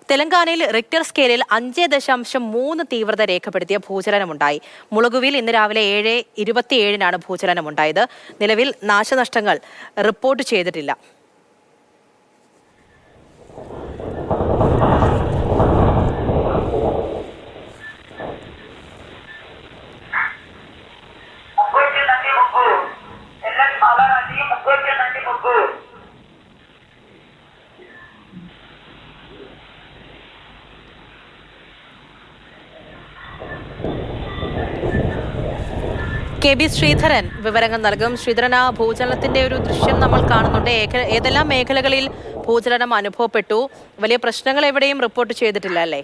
തെലങ്കാനയിൽ റിക്ടർ സ്കെയിലിൽ 5.3 തീവ്രത രേഖപ്പെടുത്തിയ ഭൂചലനമുണ്ടായി. മുളകുവിൽ ഇന്ന് രാവിലെ 7:27 ഭൂചലനമുണ്ടായത്. നിലവിൽ നാശനഷ്ടങ്ങൾ റിപ്പോർട്ട് ചെയ്തിട്ടില്ല. കെ.ബി. ശ്രീധരൻ വിവരങ്ങൾ നൽകും. ശ്രീധരൻ, ആ ഭൂചലനത്തിന്റെ ഒരു ദൃശ്യം നമ്മൾ കാണുന്നുണ്ട്. ഏതെല്ലാം മേഖലകളിൽ ഭൂചലനം അനുഭവപ്പെട്ടു? വലിയ പ്രശ്നങ്ങൾ എവിടെയും റിപ്പോർട്ട് ചെയ്തിട്ടില്ല അല്ലേ?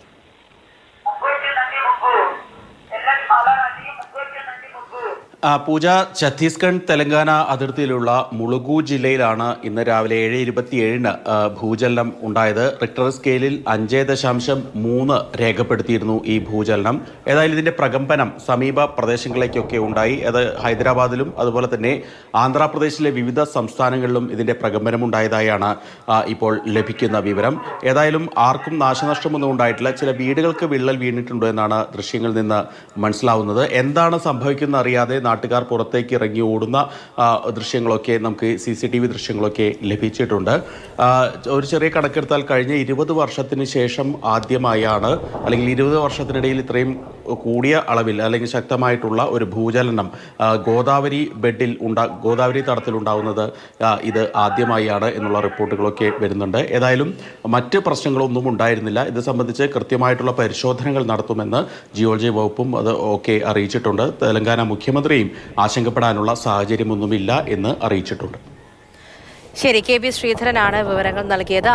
പൂജ, ഛത്തീസ്ഗഡ് തെലങ്കാന അതിർത്തിയിലുള്ള മുളുഗു ജില്ലയിലാണ് ഇന്ന് രാവിലെ 7:27 ഭൂചലനം ഉണ്ടായത്. റിക്ടർ സ്കെയിലിൽ 5.3 രേഖപ്പെടുത്തിയിരുന്നു ഈ ഭൂചലനം. ഏതായാലും ഇതിന്റെ പ്രകമ്പനം സമീപ പ്രദേശങ്ങളിലേക്കൊക്കെ ഉണ്ടായി. അത് ഹൈദരാബാദിലും അതുപോലെ തന്നെ ആന്ധ്രാപ്രദേശിലെ വിവിധ സംസ്ഥാനങ്ങളിലും ഇതിന്റെ പ്രകമ്പനം ഉണ്ടായതായാണ് ഇപ്പോൾ ലഭിക്കുന്ന വിവരം. ഏതായാലും ആർക്കും നാശനഷ്ടമൊന്നും ഉണ്ടായിട്ടില്ല. ചില വീടുകൾക്ക് വിള്ളൽ വീണിട്ടുണ്ട് എന്നാണ് ദൃശ്യങ്ങളിൽ നിന്ന് മനസ്സിലാവുന്നത്. എന്താണ് സംഭവിക്കുന്നത് അറിയാതെ നാട്ടുകാർ പുറത്തേക്ക് ഇറങ്ങി ഓടുന്ന ദൃശ്യങ്ങളൊക്കെ നമുക്ക് CCTV ദൃശ്യങ്ങളൊക്കെ ലഭിച്ചിട്ടുണ്ട്. ഒരു ചെറിയ കണക്കെടുത്താൽ കഴിഞ്ഞ 20 വർഷത്തിന് ശേഷം ആദ്യമായാണ്, അല്ലെങ്കിൽ 20 വർഷത്തിനിടയിൽ ഇത്രയും കൂടിയ അളവിൽ അല്ലെങ്കിൽ ശക്തമായിട്ടുള്ള ഒരു ഭൂചലനം ഗോദാവരി തടത്തിൽ ഉണ്ടാകുന്നത് ഇത് ആദ്യമായാണ് എന്നുള്ള റിപ്പോർട്ടുകളൊക്കെ വരുന്നുണ്ട്. ഏതായാലും മറ്റ് പ്രശ്നങ്ങളൊന്നും ഉണ്ടായിരുന്നില്ല. ഇത് സംബന്ധിച്ച് കൃത്യമായിട്ടുള്ള പരിശോധനകൾ നടത്തുമെന്ന് ജിയോളജി വകുപ്പും അത് ഒക്കെ അറിയിച്ചിട്ടുണ്ട്. തെലങ്കാന മുഖ്യമന്ത്രിയും ആശങ്കപ്പെടാനുള്ള സാഹചര്യമൊന്നുമില്ല എന്ന് അറിയിച്ചിട്ടുണ്ട്. ശരി, കെ.ബി. ശ്രീധരനാണ് വിവരങ്ങൾ നൽകിയത്.